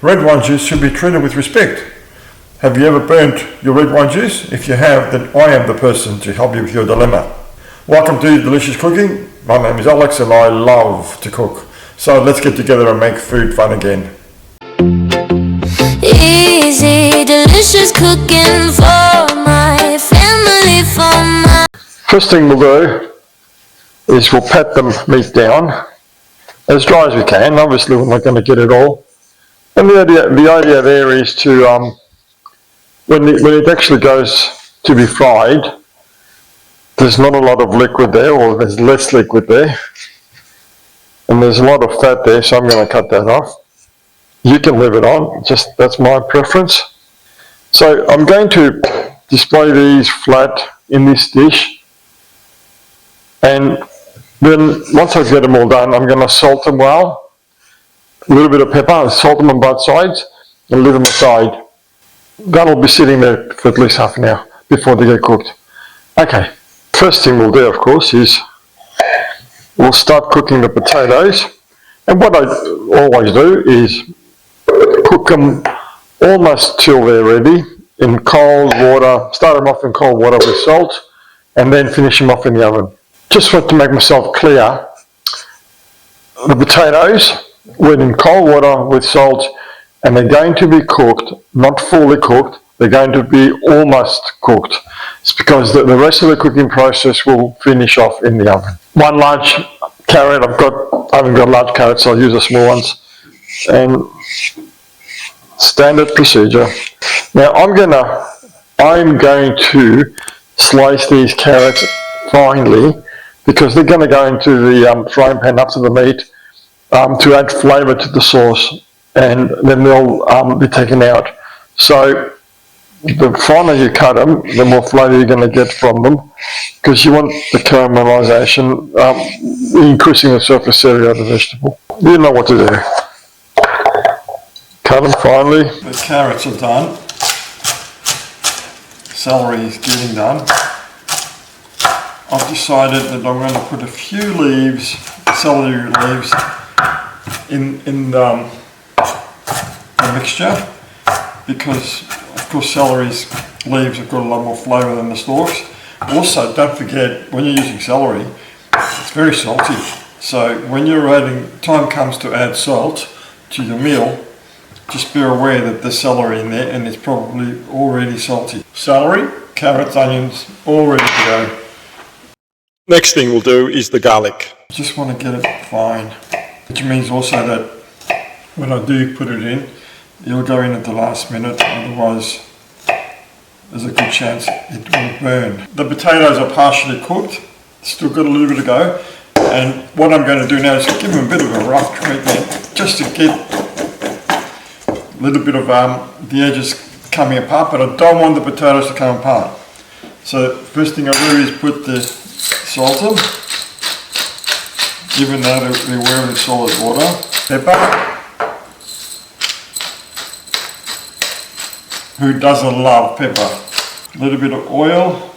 Red wine juice should be treated with respect. Have you ever burnt your red wine juice? If you have, then I am the person to help you with your dilemma. Welcome to Delicious Cooking. My name is Alex and I love to cook. So let's get together and make food fun again. Easy, delicious cooking for my family, for my... First thing we'll do is we'll pat the meat down as dry as we can. Obviously we're not going to get it all. And the idea there is to, when it actually goes to be fried, there's not a lot of liquid there, or there's less liquid there. And there's a lot of fat there, so I'm going to cut that off. You can leave it on, just that's my preference. So I'm going to display these flat in this dish. And then once I get them all done, I'm going to salt them well. A little bit of pepper, salt them on both sides, and leave them aside. That'll be sitting there for at least half an hour before they get cooked. Okay, first thing we'll do, of course, is we'll start cooking the potatoes. And what I always do is cook them almost till they're ready in cold water. Start them off in cold water with salt, and then finish them off in the oven. Just want to make myself clear, the potatoes went in cold water with salt, and they're going to be cooked, not fully cooked, they're going to be almost cooked. It's because the rest of the cooking process will finish off in the oven. One large carrot, I haven't got large carrots, so I'll use the small ones. And standard procedure. Now I'm going to slice these carrots finely, because they're going to go into the frying pan after the meat to add flavour to the sauce, and then they'll be taken out. So the finer you cut them, the more flavour you're going to get from them, because you want the caramelisation, increasing the surface area of the vegetable. You know what to do. Cut them finely. The carrots are done. Celery is getting done. I've decided that I'm going to put a few leaves, celery leaves, in the mixture, because of course celery's leaves have got a lot more flavour than the stalks. Also, don't forget, when you're using celery, it's very salty. So when time comes to add salt to your meal, just be aware that there's celery in there and it's probably already salty. Celery, carrots, onions, all ready to go. Next thing we'll do is the garlic. Just want to get it fine, which means also that when I do put it in, you'll go in at the last minute, otherwise there's a good chance it will burn. The potatoes are partially cooked, still got a little bit to go, and what I'm going to do now is give them a bit of a rough treatment, just to get a little bit of the edges coming apart, but I don't want the potatoes to come apart. So first thing I do is put the salt in, even though they're wearing solid water. Pepper. Who doesn't love pepper? A little bit of oil,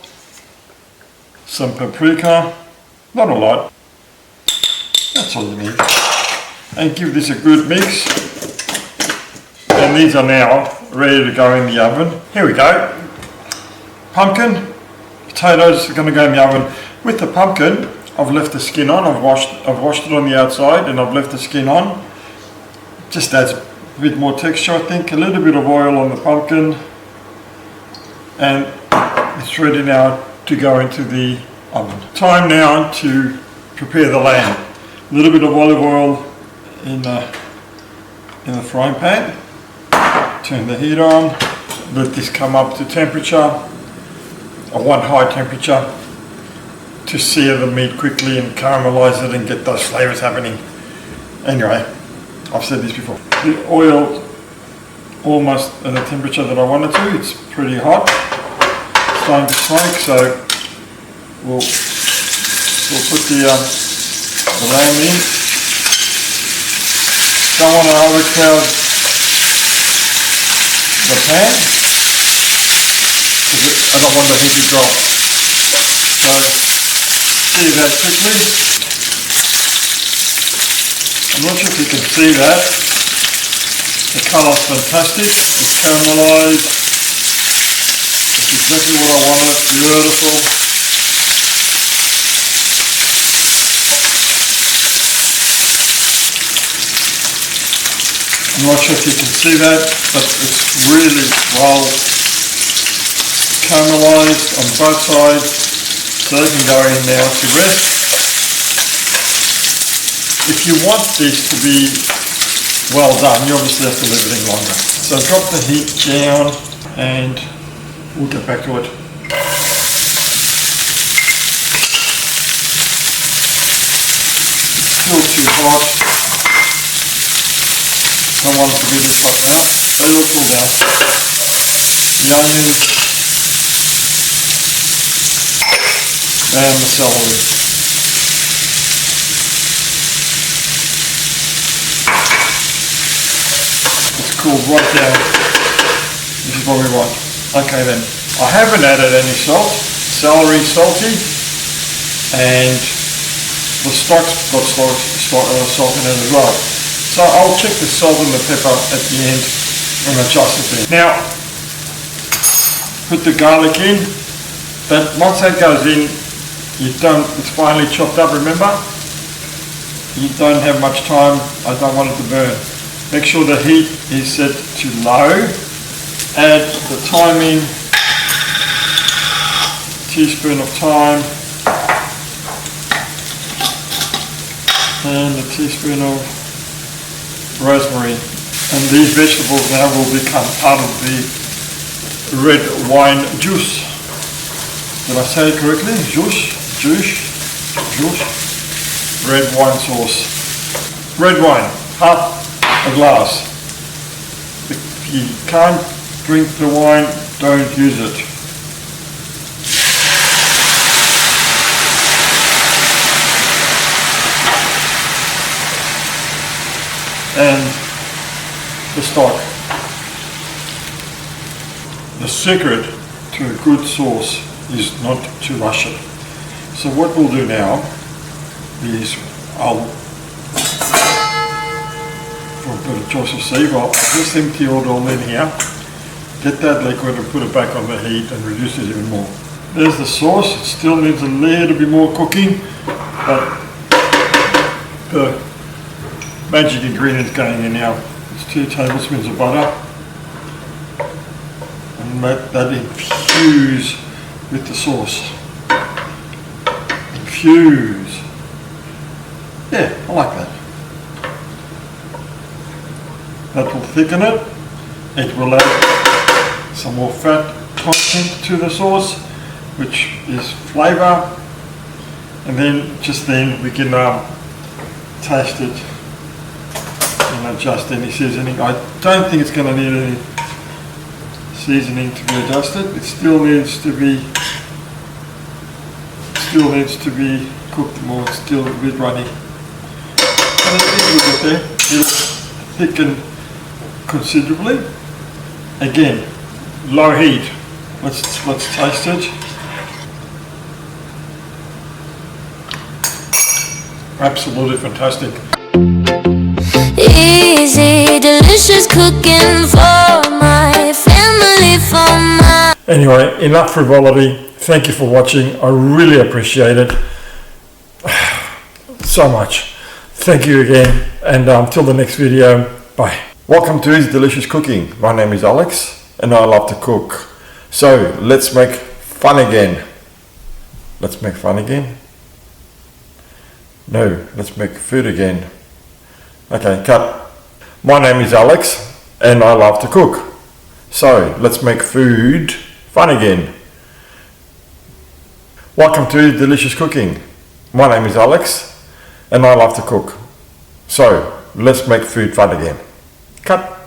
some paprika, not a lot, that's all you need. And give this a good mix. And these are now ready to go in the oven. Here we go. Pumpkin, potatoes are going to go in the oven. With the pumpkin, I've left the skin on. I've washed it on the outside, and I've left the skin on. Just adds a bit more texture, I think. A little bit of oil on the pumpkin, and it's ready now to go into the oven. Time now to prepare the lamb. A little bit of olive oil in the frying pan. Turn the heat on. Let this come up to temperature, one high temperature, to sear the meat quickly and caramelise it and get those flavours happening. Anyway, I've said this before. The oil almost at the temperature that I want it to. It's pretty hot. It's starting to smoke, so we'll put the lamb in. Don't want to overcrowd the pan, because I don't want the heat to drop. So see that quickly. I'm not sure if you can see that. The colour's fantastic, it's caramelised, it's exactly what I wanted, beautiful. I'm not sure if you can see that, but it's really well caramelised on both sides, so they can go in now to rest. If you want this to be well done, you obviously have to leave it in longer. So drop the heat down and we'll get back to it. It's still too hot. Don't want it to be this hot now, but it'll cool down. The onions and the celery. It's cooled right down. This is what we want. Okay then, I haven't added any salt. Celery salty, and the stock's got salt in it as well. So I'll check the salt and the pepper at the end and adjust it there. Now, put the garlic in. But once that goes in, it's finely chopped up, remember? You don't have much time, I don't want it to burn. Make sure the heat is set to low. Add the thyme in, teaspoon of thyme, and a teaspoon of rosemary. And these vegetables now will become part of the red wine juice. Did I say it correctly? Juice? Red wine sauce. Red wine, half a glass. If you can't drink the wine, don't use it. And the stock. The secret to a good sauce is not to rush it. So what we'll do now is for a bit of choice of sieve, I'll just empty it all in here, get that liquid and put it back on the heat and reduce it even more. There's the sauce. It still needs a little bit more cooking, but the magic ingredients going in now. It's 2 tablespoons of butter, and let that infuse with the sauce. Infuse. Yeah, I like that. That will thicken it. It will add some more fat content to the sauce, which is flavour, and then we can taste it and adjust any seasoning. I don't think it's going to need any seasoning to be adjusted. It still needs to be cooked more. It's still a bit runny. And it'll thicken considerably. Again, low heat. Let's taste it. Absolutely fantastic. Easy, delicious cooking for my family, for my... Anyway, enough frivolity. Thank you for watching. I really appreciate it so much. Thank you again, and until the next video, bye. Welcome to Easy Delicious Cooking. My name is Alex, and I love to cook. So let's make fun again. Let's make fun again? No, let's make food again. Okay, cut. My name is Alex, and I love to cook. So let's make food fun again. Welcome to Delicious Cooking. My name is Alex, and I love to cook. So let's make food fun again. Cut.